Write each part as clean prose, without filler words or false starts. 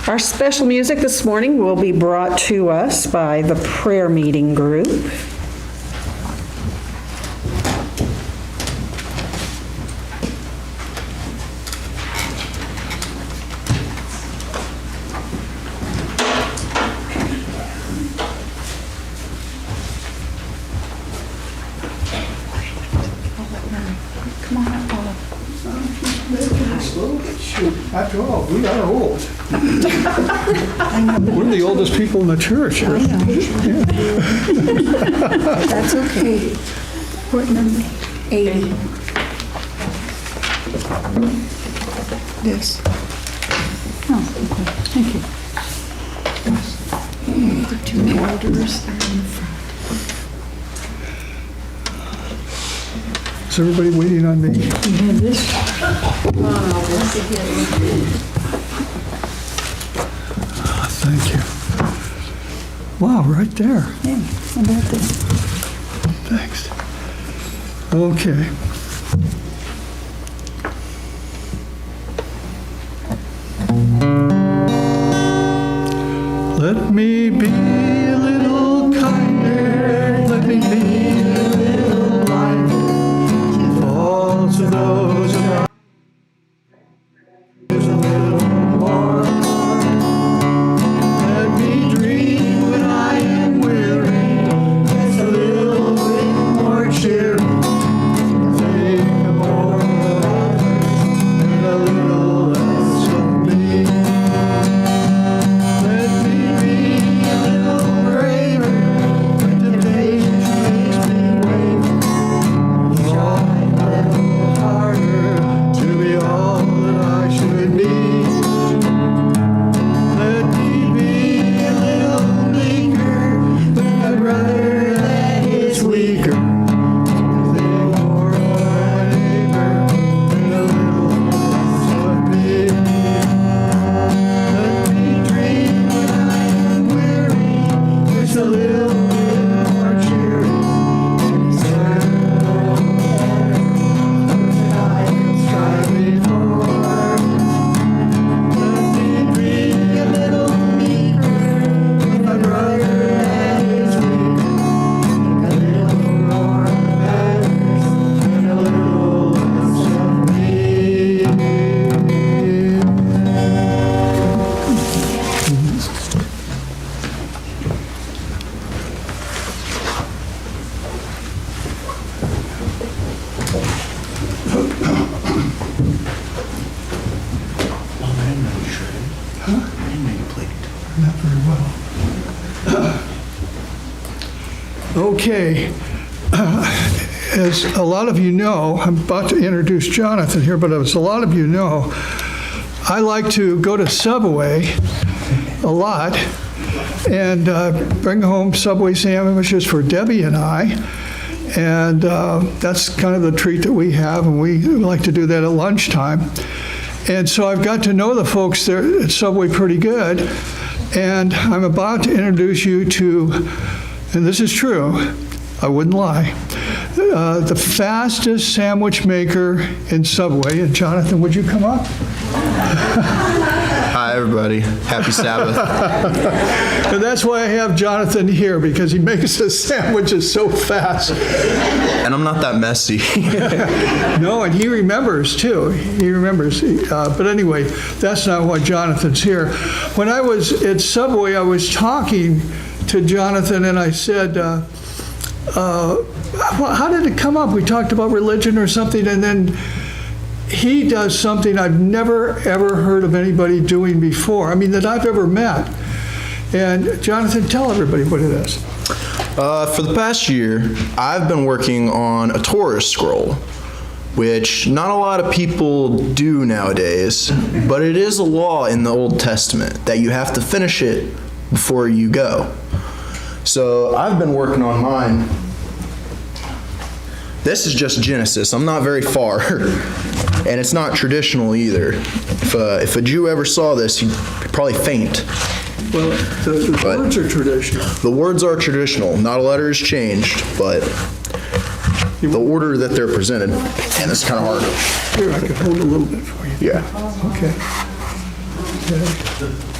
Our special music this morning will be brought to us by the prayer meeting group. Come on up, Paula. After all, we are old. We're the oldest people in the church. I know. That's okay. What number? 80. This. Oh, okay. Thank you. The two elders there in the front. Is everybody waiting on me? You have this? Thank you. Wow, right there. Hey, how about this? Thanks. Okay. Let me be a little kinder. Let me be a little kinder. All to those around. There's a little more. Let me dream when I am weary. It's a little bit more cheery. Think more of others and a little less of me. Let me be a little braver when temptation makes me waver. Try a little harder to be all that I should be. Let me be a little meeker with my brother that is weaker. Think more of my neighbor and a little less of me. Let me dream when I am weary. It's a little bit more cheery. It's a little better than I can strive before. Let me be a little meeker with my brother that is weaker. A little more matters and a little less of me. Not very well. Okay. As a lot of you know, I'm about to introduce Jonathan here, but as a lot of you know, I like to go to Subway a lot and bring home Subway sandwiches for Debbie and I. And that's kind of the treat that we have, and we like to do that at lunchtime. And so I've got to know the folks there at Subway pretty good, and I'm about to introduce you to, and this is true, I wouldn't lie, the fastest sandwich maker in Subway. And Jonathan, would you come up? Hi, everybody. Happy Sabbath. And that's why I have Jonathan here, because he makes the sandwiches so fast. And I'm not that messy. No, and he remembers too. He remembers. But anyway, that's not why Jonathan's here. When I was at Subway, I was talking to Jonathan, and I said, how did it come up? We talked about religion or something, and then he does something I've never, ever heard of anybody doing before. I mean, that I've ever met. And Jonathan, tell everybody what it is. For the past year, I've been working on a Torah scroll, which not a lot of people do nowadays, but it is a law in the Old Testament that you have to finish it before you go. So I've been working on mine. This is just Genesis. I'm not very far, and it's not traditional either. If a Jew ever saw this, he'd probably faint. Well, the words are traditional. The words are traditional. Not a letter is changed, but the order that they're presented, and it's kind of hard. Here, I can hold a little bit for you. Yeah. Okay. Okay.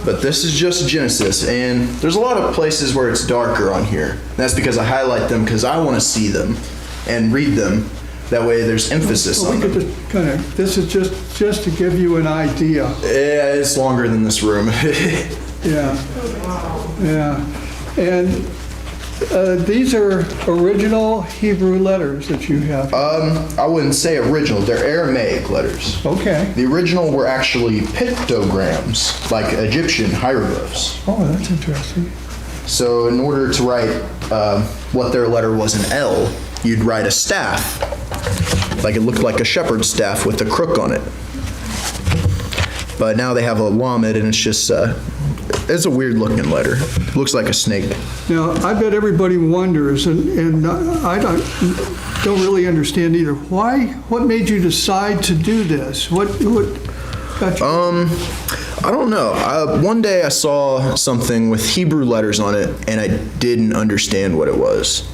but this is just Genesis, and there's a lot of places where it's darker on here. That's because I highlight them because I want to see them and read them. That way there's emphasis Well, on we could them. just kind of, this is just to give you an idea. Yeah, it's longer than this room. Yeah. Yeah. And these are original Hebrew letters that you have. I wouldn't say original. They're Aramaic letters. Okay. The original were actually pictograms, like Egyptian hieroglyphs. Oh, that's interesting. So in order to write what their letter was an L, you'd write a staff. Like it looked like a shepherd's staff with a crook on it. But now they have a lamed, and it's just, it's a weird looking letter. It looks like a snake. Now, I bet everybody wonders, and I don't really understand either. What made you decide to do this? What got you? I don't know. One day I saw something with Hebrew letters on it, and I didn't understand what it was.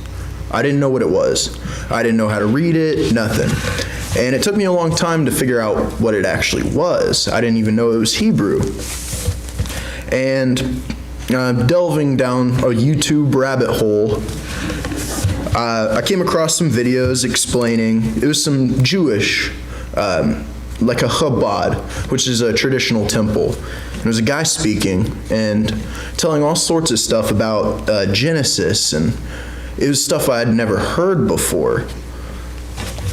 I didn't know what it was. I didn't know how to read it, nothing. And it took me a long time to figure out what it actually was. I didn't even know it was Hebrew. And delving down a YouTube rabbit hole, I came across some videos explaining, it was some Jewish, like a Chabad, which is a traditional temple. And there was a guy speaking and telling all sorts of stuff about Genesis, and it was stuff I had never heard before.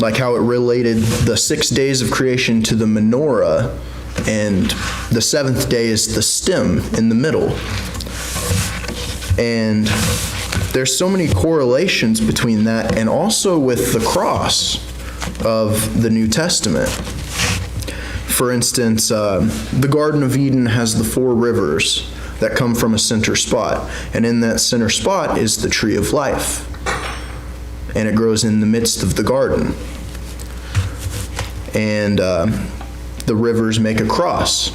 Like how it related the 6 days of creation to the menorah, and the seventh day is the stem in the middle. And there's so many correlations between that and also with the cross of the New Testament. For instance, the Garden of Eden has the 4 rivers that come from a center spot. And in that center spot is the tree of life. And it grows in the midst of the garden. And the rivers make a cross.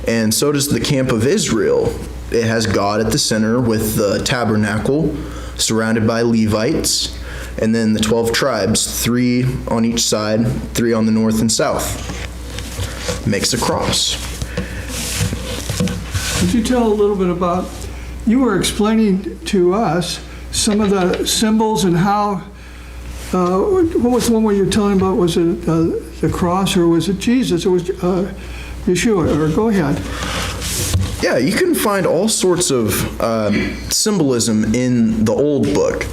And so does the camp of Israel. It has God at the center with the tabernacle surrounded by Levites. And then the 12 tribes, 3 on each side, 3 on the north and south. Makes a cross. Could you tell a little bit about, you were explaining to us some of the symbols and how, what was the one where you were telling about, was it the cross or was it Jesus or was Yeshua, or go ahead. Yeah, you can find all sorts of symbolism in the old book.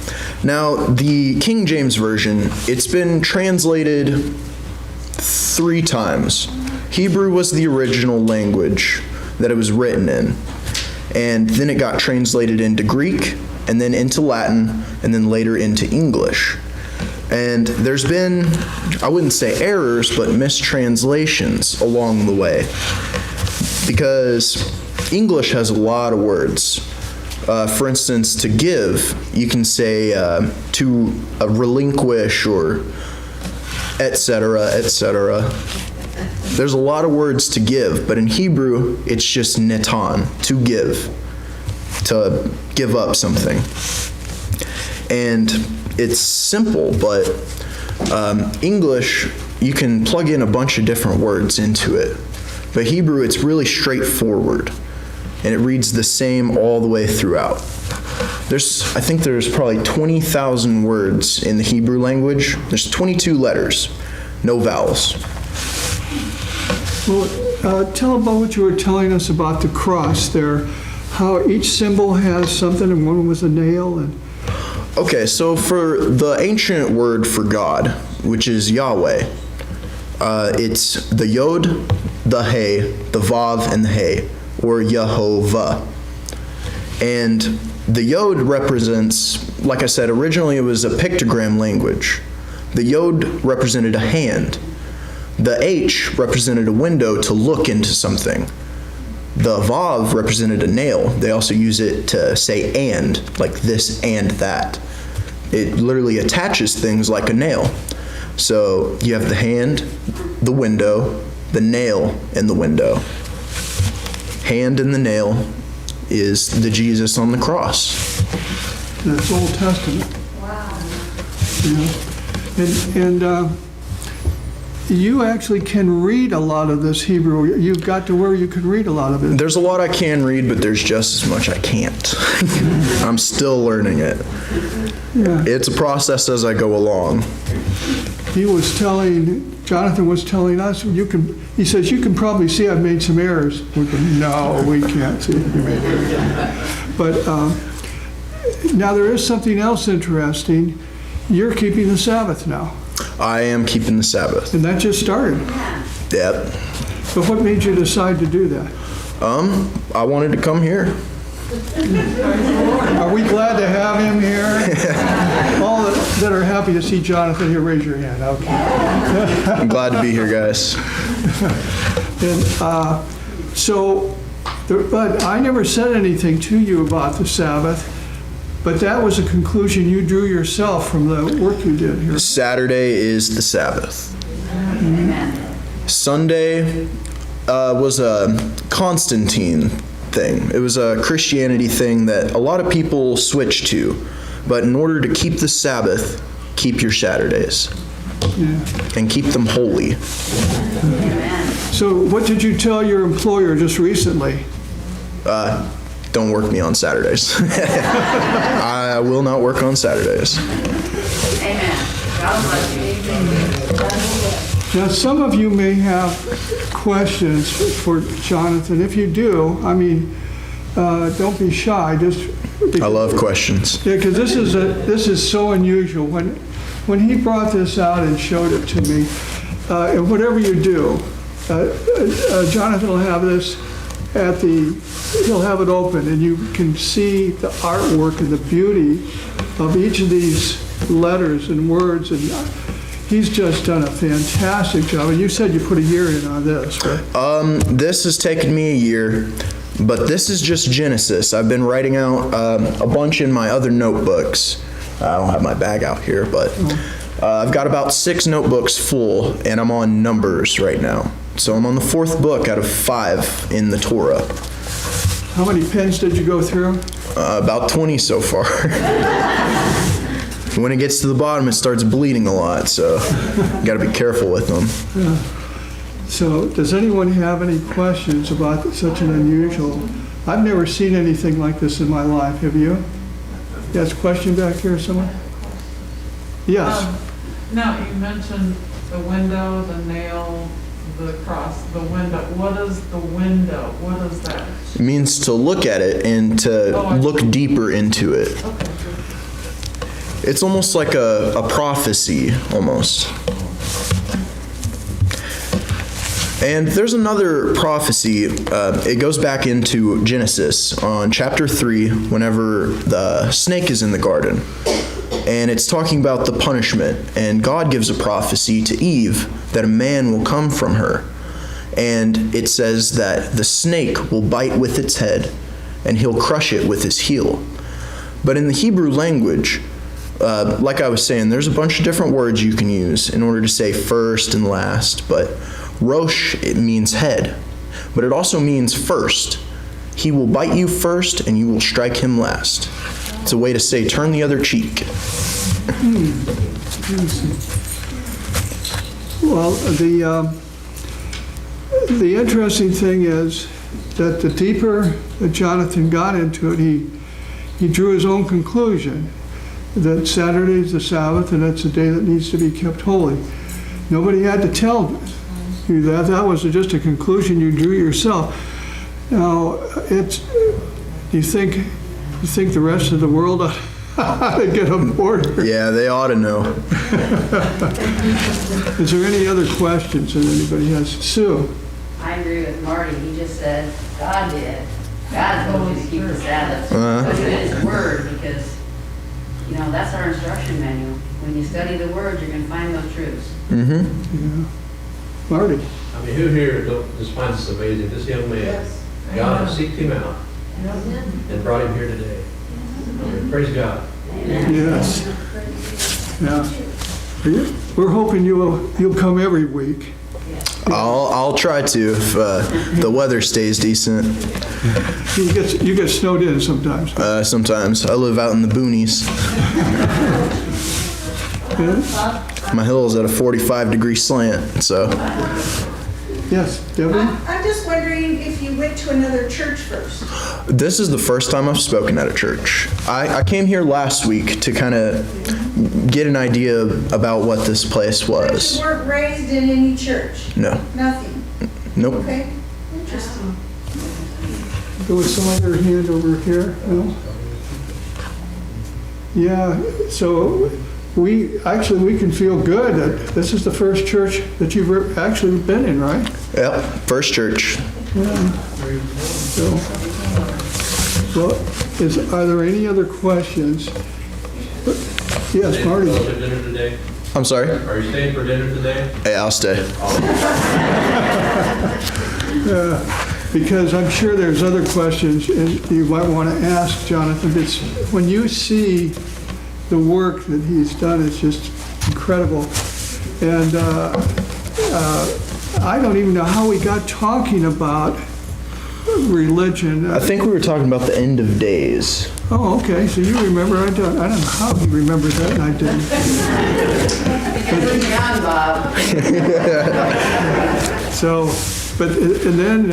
Now, the King James Version, it's been translated 3 times. Hebrew was the original language that it was written in. And then it got translated into Greek, and then into Latin, and then later into English. And there's been, I wouldn't say errors, but mistranslations along the way. Because English has a lot of words. For instance, to give, you can say to relinquish or etc., etc. There's a lot of words to give, but in Hebrew, it's just netan, to give up something. And it's simple, but English, you can plug in a bunch of different words into it. But Hebrew, it's really straightforward, and it reads the same all the way throughout. I think there's probably 20,000 words in the Hebrew language. There's 22 letters, no vowels. Well, tell about what you were telling us about the cross there, how each symbol has something, and one was a nail. And Okay, so for the ancient word for God, which is Yahweh, it's the Yod, the He, the Vav, and the He, or Yehovah. And the Yod represents, like I said, originally it was a pictogram language. The Yod represented a hand. The H represented a window to look into something. The Vav represented a nail. They also use it to say and, like this and that. It literally attaches things like a nail. So you have the hand, the window, the nail, and the window. Hand and the nail is the Jesus on the cross. that's Old Testament. Wow. Yeah. And you actually can read a lot of this Hebrew. You've got to where you can read a lot of it. There's a lot I can read, but there's just as much I can't. I'm still learning it. Yeah. It's a process as I go along. Jonathan was telling us, he says, you can probably see I've made some errors. We go, no, we can't see you made errors. But now there is something else interesting. You're keeping the Sabbath now. I am keeping the Sabbath. And that just started. Yep. So what made you decide to do that? I wanted to come here. Are we glad to have him here? All that are happy to see Jonathan here, raise your hand. Okay. I'm glad to be here, guys. And but I never said anything to you about the Sabbath, but that was a conclusion you drew yourself from the work you did here. Saturday is the Sabbath. Sunday was a Constantine thing. It was a Christianity thing that a lot of people switched to. But in order to keep the Sabbath, keep your Saturdays. And keep them holy. So what did you tell your employer just recently? Don't work me on Saturdays. I will not work on Saturdays. Amen. God bless you. Now, some of you may have questions for Jonathan. If you do, don't be shy. I love questions. Yeah, because this is so unusual. When he brought this out and showed it to me, and whatever you do, Jonathan will have this he'll have it open, and you can see the artwork and the beauty of each of these letters and words, and he's just done a fantastic job. And you said you put a year in on this, right? This has taken me a year, but this is just Genesis. I've been writing out a bunch in my other notebooks. I don't have my bag out here, but I've got about 6 notebooks full, and I'm on Numbers right now. So I'm on the 4th book out of 5 in the Torah. How many pens did you go through? About 20 so far. When it gets to the bottom, it starts bleeding a lot, so you got to be careful with them. Yeah. So does anyone have any questions about such an unusual? I've never seen anything like this in my life. Have you? Yes, question back here, someone? Yes. Now, you mentioned the window, the nail, the cross, the window. What is the window? What is that? It means to look at it and to look deeper into it. Okay. It's almost like a prophecy, almost. And there's another prophecy. It goes back into Genesis on chapter 3, whenever the snake is in the garden. And it's talking about the punishment. And God gives a prophecy to Eve that a man will come from her. And it says that the snake will bite with its head, and he'll crush it with his heel. But in the Hebrew language, like I was saying, there's a bunch of different words you can use in order to say first and last. But Rosh, it means head, but it also means first. He will bite you first, and you will strike him last. It's a way to say turn the other cheek. Well, the interesting thing is that the deeper that Jonathan got into it, he drew his own conclusion that Saturday is the Sabbath, and that's a day that needs to be kept holy. Nobody had to tell you that. That was just a conclusion you drew yourself. Now, you think the rest of the world ought to get on board? Yeah, they ought to know. Is there any other questions that anybody has? Sue? I agree with Marty. He just said, God did. God told you to keep the Sabbath. Put it in His Word, because, that's our instruction manual. When you study the Word, you're going to find those truths. Mm-hmm. Yeah. Marty? Who here just finds this amazing? This young man, God has seeked him out and brought him here today. Praise God. Yes. Yeah. We're hoping you'll come every week. I'll try to if the weather stays decent. You get snowed in sometimes. Sometimes. I live out in the boonies. My hill is at a 45-degree slant, so. Yes, Debbie? I'm just wondering if you went to another church first. This is the first time I've spoken at a church. I came here last week to kind of get an idea about what this place was. You weren't raised in any church? No. Nothing? Nope. Okay, interesting. There was some other hand over here, no? Yeah, so we can feel good that this is the first church that you've actually been in, right? Yep, first church. So, well, are there any other questions? Yes, Marty? Are you staying for dinner today? I'm sorry? Are you staying for dinner today? Hey, I'll stay. Because I'm sure there's other questions you might want to ask Jonathan. It's, when you see the work that he's done, it's just incredible. And I don't even know how we got talking about religion. I think we were talking about the end of days. Oh, okay, so you remember. I don't know how you remembered that, and I didn't. Because you're young, Bob. So, and then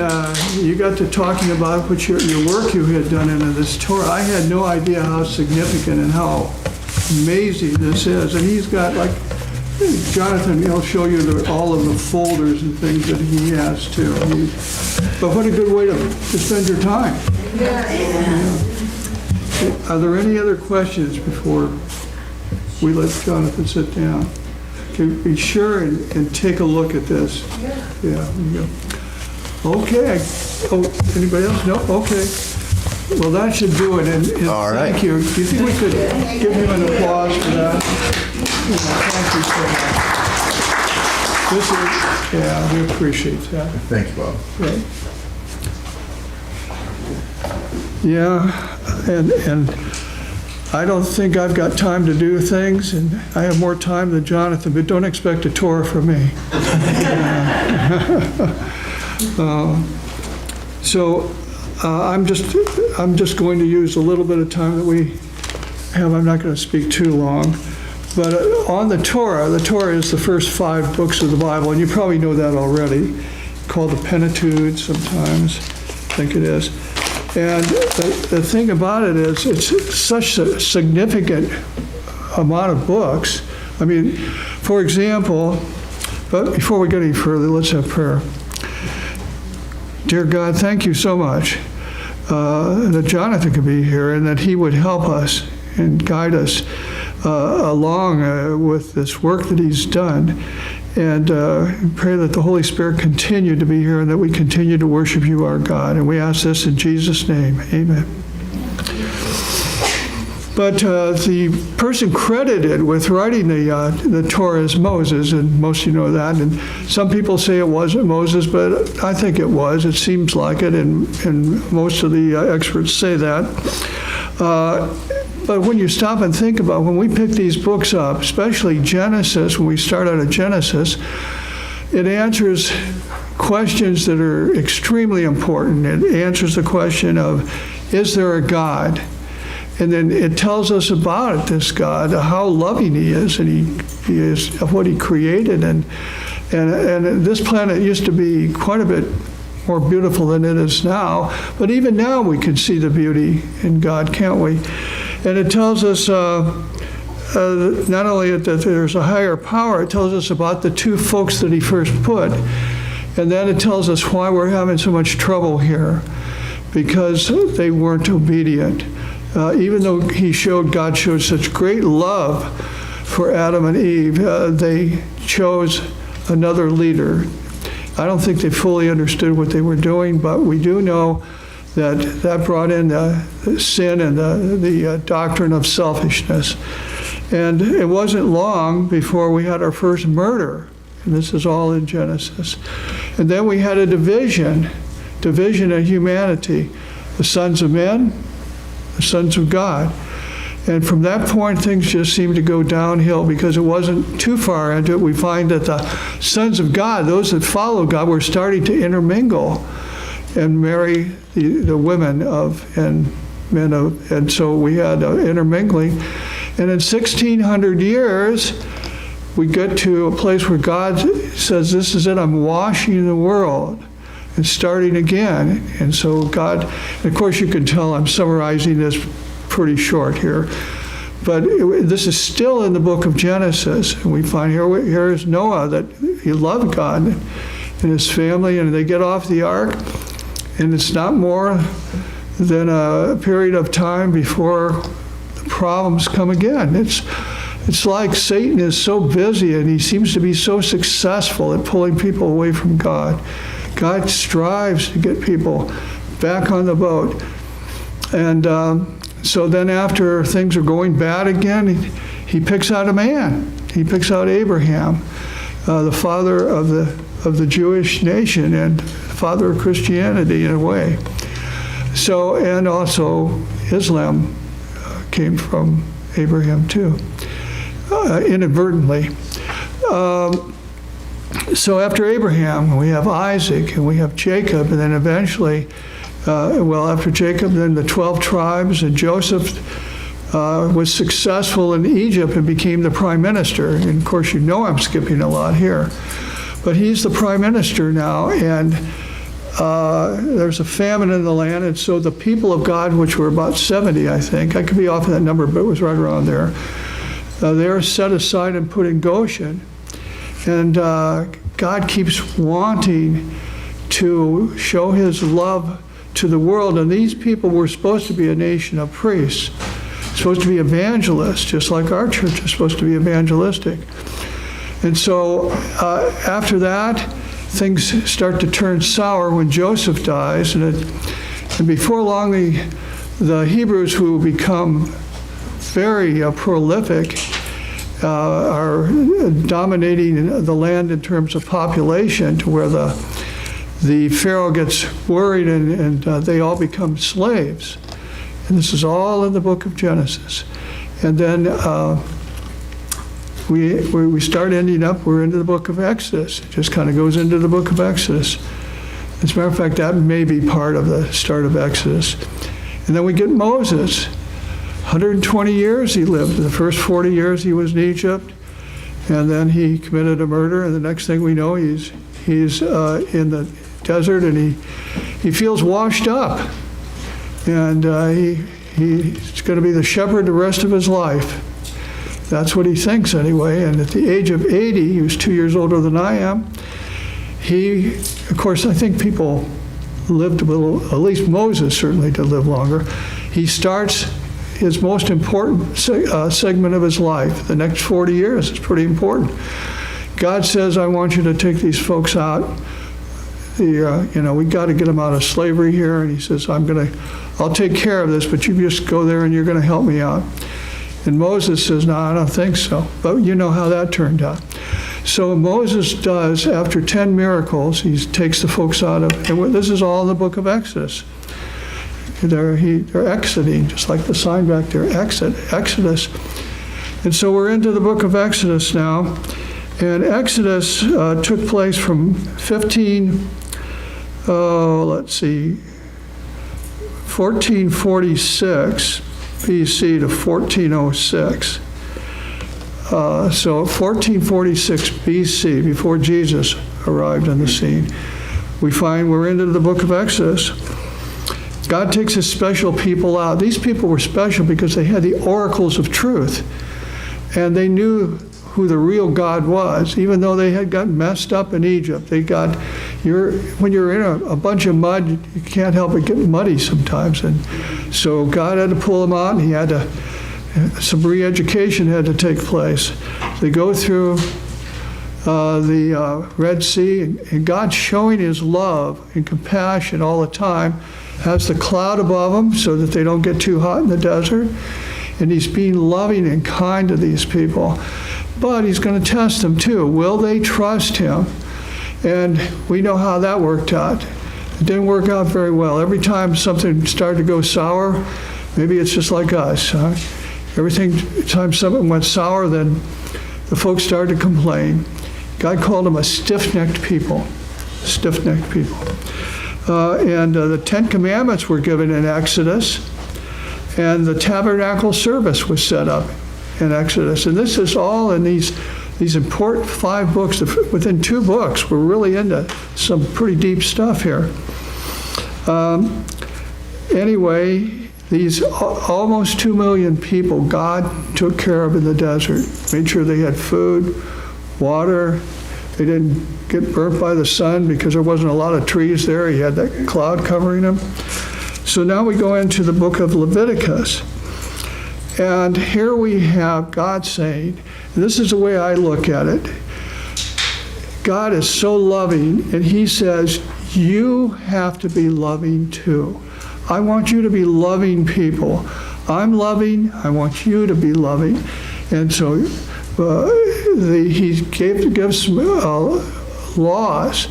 you got to talking about what your work you had done into this Torah. I had no idea how significant and how amazing this is. And he's got, like, Jonathan, he'll show you all of the folders and things that he has too. But what a good way to spend your time. Yeah. Are there any other questions before we let Jonathan sit down? Okay, be sure and take a look at this. Yeah. Okay. Oh, anybody else? No? Okay. Well, that should do it. And All right. Thank you. Do you think we could give him an applause for that? Thank you so much. Yeah, we appreciate that. Thank you, Bob. Right. Yeah, and I don't think I've got time to do things, and I have more time than Jonathan, but don't expect a Torah from me. I'm just going to use a little bit of time that we have. I'm not going to speak too long. But on the Torah is the first 5 books of the Bible, and you probably know that already, called the Pentateuch sometimes, I think it is. And the thing about it is, it's such a significant amount of books. I mean, for example, but before we get any further, let's have prayer. Dear God, thank you so much that Jonathan could be here and that he would help us and guide us along with this work that he's done. And pray that the Holy Spirit continue to be here and that we continue to worship you, our God. And we ask this in Jesus' name. Amen. But the person credited with writing the Torah is Moses, and most of you know that. And some people say it wasn't Moses, but I think it was. It seems like it, and most of the experts say that. But when you stop and think about when we pick these books up, especially Genesis, when we start out at Genesis, it answers questions that are extremely important. It answers the question of, is there a God? And then it tells us about this God, how loving he is, and he is of what he created. And this planet used to be quite a bit more beautiful than it is now. But even now we can see the beauty in God, can't we? And it tells us not only that there's a higher power, it tells us about the 2 folks that he first put. And then it tells us why we're having so much trouble here, because they weren't obedient. Even though God showed such great love for Adam and Eve, they chose another leader. I don't think they fully understood what they were doing, but we do know that brought in the sin and the doctrine of selfishness. And it wasn't long before we had our first murder, and this is all in Genesis. And then we had a division of humanity, the sons of men, the sons of God. And from that point, things just seemed to go downhill because it wasn't too far into it. We find that the sons of God, those that follow God, were starting to intermingle and marry the women of and men of, and so we had intermingling. And in 1600 years, we get to a place where God says, this is it, I'm washing the world and starting again. And so God, and of course you can tell I'm summarizing this pretty short here, but this is still in the book of Genesis. And we find here is Noah, that he loved God and his family, and they get off the ark, and it's not more than a period of time before the problems come again. It's like Satan is so busy and he seems to be so successful at pulling people away from God. God strives to get people back on the boat. And so then after things are going bad again, he picks out a man. He picks out Abraham, the father of the Jewish nation and father of Christianity in a way. So, and also Islam came from Abraham too, inadvertently. So after Abraham, we have Isaac and we have Jacob, and then eventually, after Jacob, then the 12 tribes, and Joseph was successful in Egypt and became the prime minister. And of course, you know I'm skipping a lot here. But he's the prime minister now, and there's a famine in the land, and so the people of God, which were about 70, I think, I could be off of that number, but it was right around there, they're set aside and put in Goshen. And God keeps wanting to show his love to the world, and these people were supposed to be a nation of priests, supposed to be evangelists, just like our church is supposed to be evangelistic. And so after that, things start to turn sour when Joseph dies, and before long, the Hebrews, who become very prolific, are dominating the land in terms of population, to where the Pharaoh gets worried, and they all become slaves. And this is all in the book of Genesis. And then we start ending up, we're into the book of Exodus. It just kind of goes into the book of Exodus. As a matter of fact, that may be part of the start of Exodus. And then we get Moses. 120 years he lived. The first 40 years he was in Egypt, and then he committed a murder, and the next thing we know, he's in the desert, and he feels washed up. And he's going to be the shepherd the rest of his life. That's what he thinks anyway. And at the age of 80, he was 2 years older than I am. Of course, I think people lived a little, at least Moses certainly did live longer. He starts his most important segment of his life. The next 40 years is pretty important. God says, I want you to take these folks out. We got to get them out of slavery here. And he says, I'll take care of this, but you just go there and you're going to help me out. And Moses says, no, I don't think so. But you know how that turned out. So Moses does, after 10 miracles, he takes the folks out of, and this is all in the book of Exodus. They're exiting, just like the sign back there, Exodus. And so we're into the book of Exodus now. And Exodus took place from 1446 BC to 1406. So 1446 BC, before Jesus arrived on the scene, we find we're into the book of Exodus. God takes his special people out. These people were special because they had the oracles of truth, and they knew who the real God was, even though they had gotten messed up in Egypt. When you're in a bunch of mud, you can't help but get muddy sometimes. And so God had to pull them out, and some re-education had to take place. They go through the Red Sea, and God's showing his love and compassion all the time, has the cloud above them so that they don't get too hot in the desert. And he's being loving and kind to these people. But he's going to test them too. Will they trust him? And we know how that worked out. It didn't work out very well. Every time something started to go sour, maybe it's just like us. Every time something went sour, then the folks started to complain. God called them a stiff-necked people. Stiff-necked people. And the 10 Commandments were given in Exodus, and the tabernacle service was set up in Exodus. And this is all in these important 5 books. Within 2 books, we're really into some pretty deep stuff here. Anyway, these almost 2 million people God took care of in the desert, made sure they had food, water. They didn't get burnt by the sun because there wasn't a lot of trees there. He had that cloud covering them. So now we go into the book of Leviticus. And here we have God saying, and this is the way I look at it, God is so loving, and he says, you have to be loving too. I want you to be loving people. I'm loving, I want you to be loving. And so he gives laws,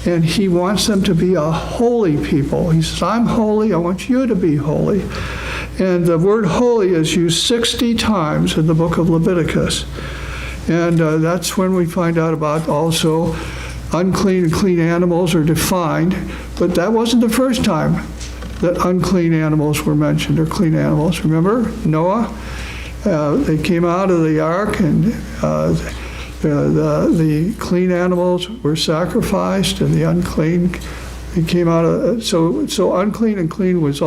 and he wants them to be a holy people. He says, I'm holy, I want you to be holy. And the word holy is used 60 times in the book of Leviticus. And that's when we find out about also unclean and clean animals are defined. But that wasn't the first time that unclean animals were mentioned, or clean animals. Remember Noah? They came out of the ark, and the clean animals were sacrificed, and the unclean, they came out of. So unclean and clean was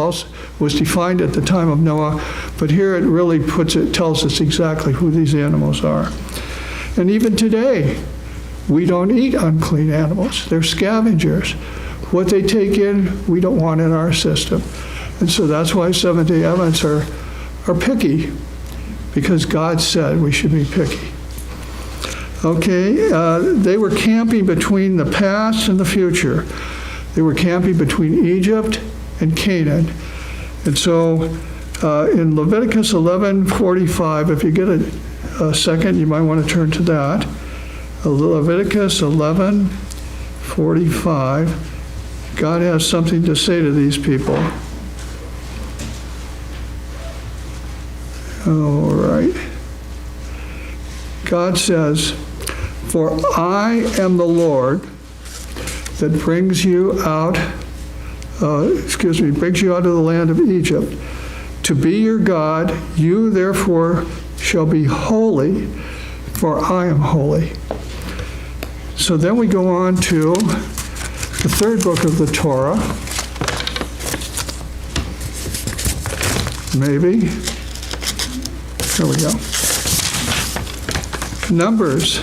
defined at the time of Noah, but here it really tells us exactly who these animals are. And even today, we don't eat unclean animals. They're scavengers. What they take in, we don't want in our system. And so that's why Seventh-day Adventists are picky, because God said we should be picky. Okay, they were camping between the past and the future. They were camping between Egypt and Canaan. And so in Leviticus 11:45, if you get a second, you might want to turn to that. Leviticus 11:45. God has something to say to these people. All right. God says, for I am the Lord that brings you out of the land of Egypt to be your God. You therefore shall be holy, for I am holy. So then we go on to the 3rd book of the Torah. Maybe. There we go. Numbers.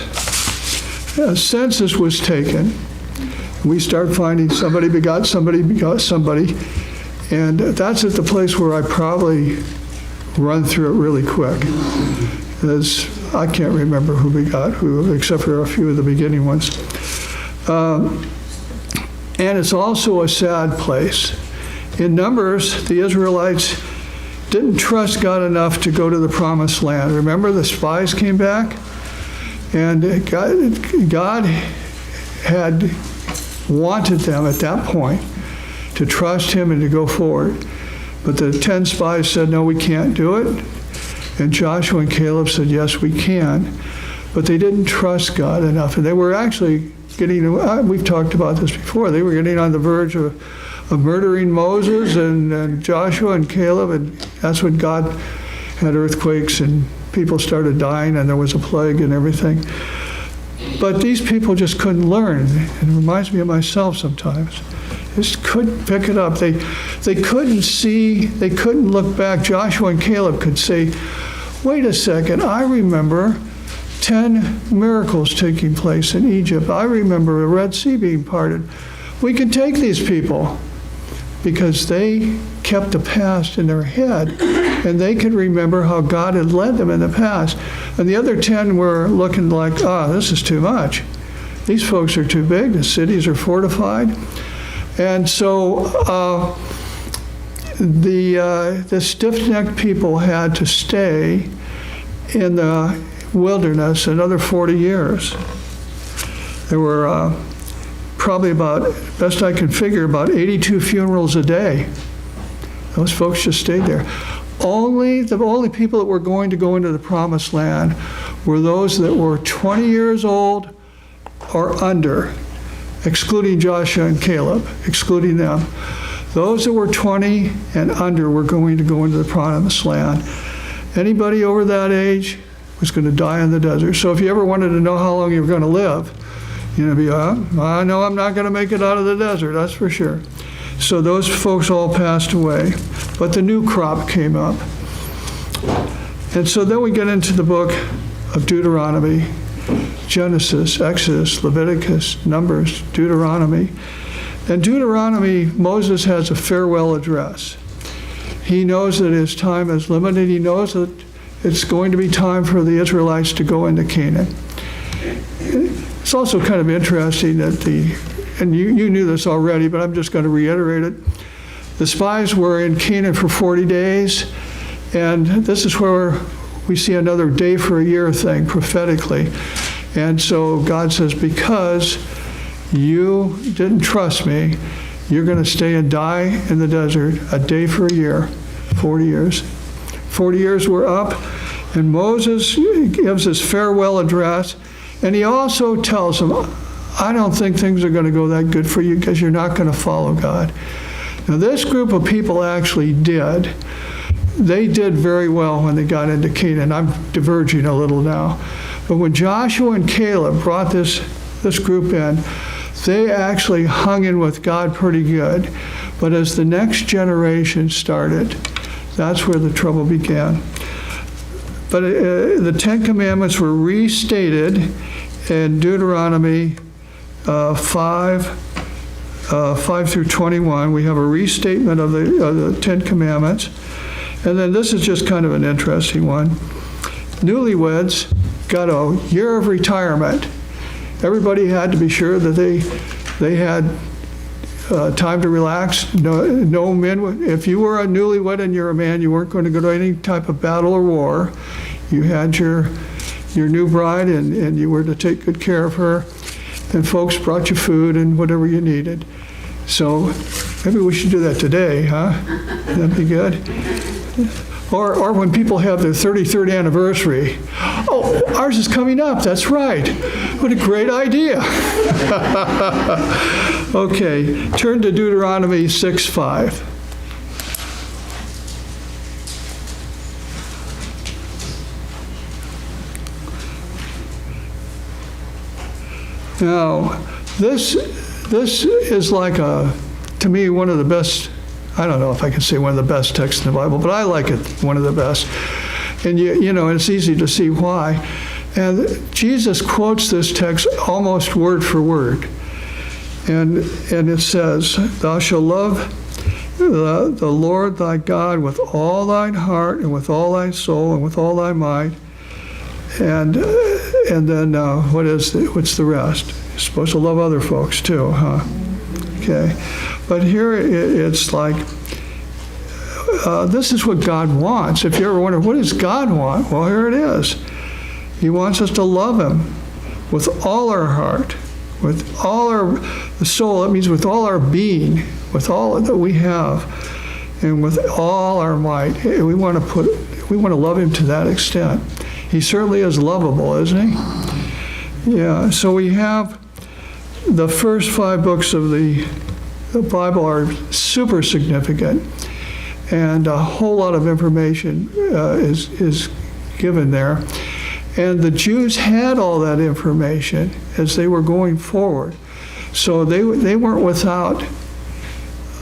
A census was taken. We start finding somebody begot somebody begot somebody. And that's at the place where I probably run through it really quick. As I can't remember who begot who, except for a few of the beginning ones. And it's also a sad place. In Numbers, the Israelites didn't trust God enough to go to the promised land. Remember, the spies came back? And God had wanted them at that point to trust him and to go forward. But the 10 spies said, no, we can't do it. And Joshua and Caleb said, yes, we can. But they didn't trust God enough. And they were actually we've talked about this before, they were getting on the verge of murdering Moses and Joshua and Caleb, and that's when God had earthquakes and people started dying and there was a plague and everything. But these people just couldn't learn. It reminds me of myself sometimes. Just couldn't pick it up. They couldn't see, they couldn't look back. Joshua and Caleb could say, wait a second, I remember 10 miracles taking place in Egypt. I remember the Red Sea being parted. We can take these people because they kept the past in their head and they could remember how God had led them in the past. And the other 10 were looking like, this is too much. These folks are too big. The cities are fortified. And so the stiff-necked people had to stay in the wilderness another 40 years. There were probably about, best I can figure, about 82 funerals a day. Those folks just stayed there. The only people that were going to go into the promised land were those that were 20 years old or under, excluding Joshua and Caleb, excluding them. Those that were 20 and under were going to go into the promised land. Anybody over that age was going to die in the desert. So if you ever wanted to know how long you were going to live, you're going to be, I know I'm not going to make it out of the desert, that's for sure. So those folks all passed away, but the new crop came up. And so then we get into the book of Deuteronomy, Genesis, Exodus, Leviticus, Numbers, Deuteronomy. And Deuteronomy, Moses has a farewell address. He knows that his time is limited. He knows that it's going to be time for the Israelites to go into Canaan. It's also kind of interesting that and you knew this already, but I'm just going to reiterate it. The spies were in Canaan for 40 days, and this is where we see another day for a year thing prophetically. And so God says, because you didn't trust me, you're going to stay and die in the desert a day for a year, 40 years. 40 years were up, and Moses gives his farewell address, and he also tells them, I don't think things are going to go that good for you because you're not going to follow God. Now, this group of people actually did. They did very well when they got into Canaan. I'm diverging a little now. But when Joshua and Caleb brought this group in, they actually hung in with God pretty good. But as the next generation started, that's where the trouble began. But the Ten Commandments were restated in Deuteronomy 5 through 21. We have a restatement of the Ten Commandments. And then this is just kind of an interesting one. Newlyweds got a year of retirement. Everybody had to be sure that they had time to relax. No men, if you were a newlywed and you're a man, you weren't going to go to any type of battle or war. You had your new bride and you were to take good care of her. And folks brought you food and whatever you needed. So maybe we should do that today, huh? That'd be good. Or when people have their 33rd anniversary. Oh, ours is coming up, that's right. What a great idea. Okay, turn to Deuteronomy 6:5. Now, this is like to me, one of the best, I don't know if I can say one of the best texts in the Bible, but I like it, one of the best. And you know, it's easy to see why. And Jesus quotes this text almost word for word. And it says, thou shalt love the Lord thy God with all thine heart and with all thy soul and with all thy might. And then what's the rest? You're supposed to love other folks too, huh? Okay. But here it's like, this is what God wants. If you ever wonder, what does God want? Well, here it is. He wants us to love him with all our heart, with all our soul. That means with all our being, with all that we have, and with all our might. We want to love him to that extent. He certainly is lovable, isn't he? Yeah, so we have the first 5 books of the Bible are super significant, and a whole lot of information is given there. And the Jews had all that information as they were going forward. So they weren't without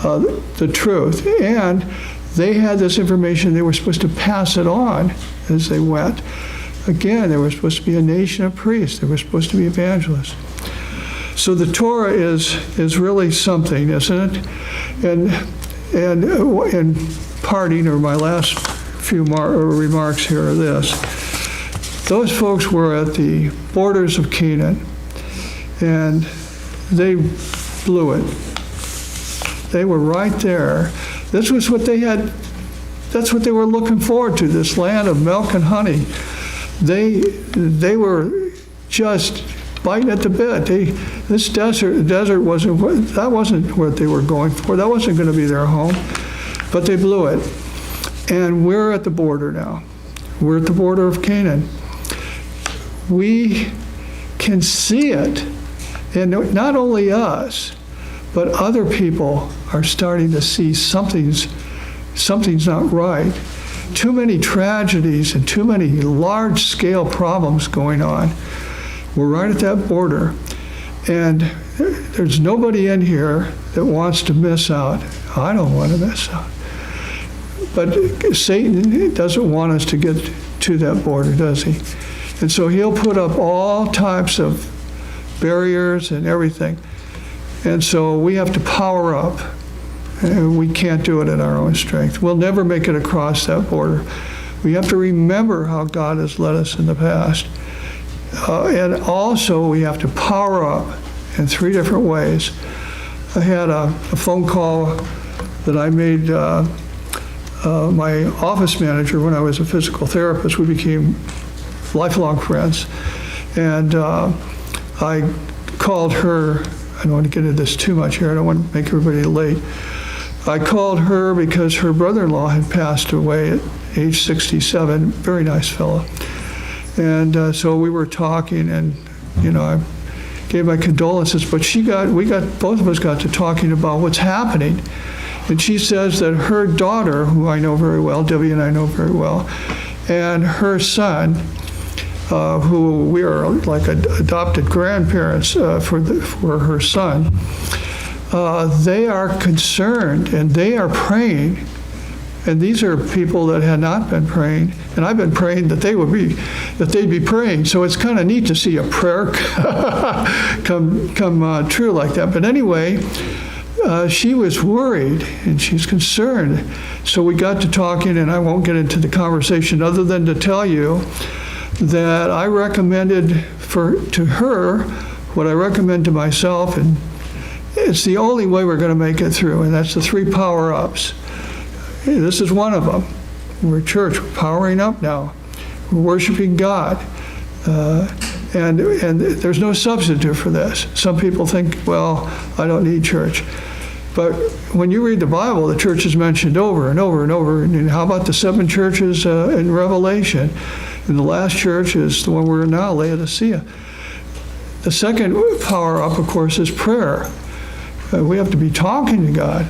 the truth. And they had this information, they were supposed to pass it on as they went. Again, they were supposed to be a nation of priests. They were supposed to be evangelists. So the Torah is really something, isn't it? And in parting, or my last few remarks here are this. Those folks were at the borders of Canaan, and they blew it. They were right there. This was what they had, that's what they were looking forward to, this land of milk and honey. They were just biting at the bit. This desert wasn't what they were going for. That wasn't going to be their home, but they blew it. And we're at the border now. We're at the border of Canaan. We can see it, and not only us, but other people are starting to see something's not right. too many tragedies and too many large-scale problems going on. We're right at that border. And there's nobody in here that wants to miss out. I don't want to miss out. But Satan doesn't want us to get to that border, does he? And so he'll put up all types of barriers and everything. And so we have to power up. And we can't do it in our own strength. We'll never make it across that border. We have to remember how God has led us in the past. And also we have to power up in 3 different ways. I had a phone call that I made my office manager when I was a physical therapist. We became lifelong friends. And I called her. I don't want to get into this too much here. I don't want to make everybody late. I called her because her brother-in-law had passed away at age 67, very nice fellow. And so we were talking, and, I gave my condolences, but both of us got to talking about what's happening. And she says that her daughter, who I know very well, Debbie and I know very well, and her son, who we are like adopted grandparents for her son, they are concerned and they are praying. And these are people that had not been praying, and I've been praying that they'd be praying. So it's kind of neat to see a prayer come true like that. But anyway, she was worried and she's concerned. So we got to talking, and I won't get into the conversation other than to tell you that I recommended to her what I recommend to myself, and it's the only way we're going to make it through, and that's the 3 power-ups. This is one of them. We're a church. We're powering up now. We're worshiping God. And there's no substitute for this. Some people think, well, I don't need church. But when you read the Bible, the church is mentioned over and over and over. And how about the 7 churches in Revelation? And the last church is the one we're in now, Laodicea. The second power-up, of course, is prayer. We have to be talking to God.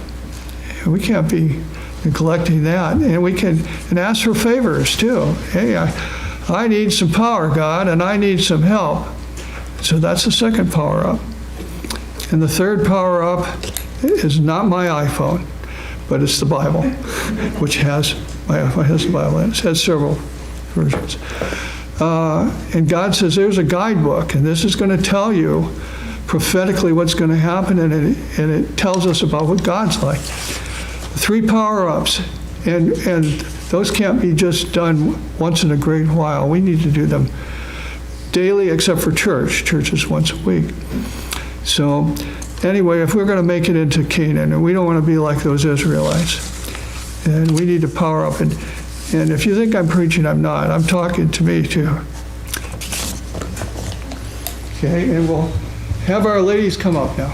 We can't be neglecting that. And we can ask for favors, too. Hey, I need some power, God, and I need some help. So that's the second power-up. And the third power-up is not my iPhone, but it's the Bible, which has the Bible in it. It has several versions. And God says there's a guidebook, and this is going to tell you prophetically what's going to happen, and it tells us about what God's like. 3 power-ups, and those can't be just done once in a great while. We need to do them daily, except for church. Church is once a week. So anyway, if we're going to make it into Canaan, and we don't want to be like those Israelites, and we need to power up. And if you think I'm preaching, I'm not. I'm talking to me too. Okay, and we'll have our ladies come up now.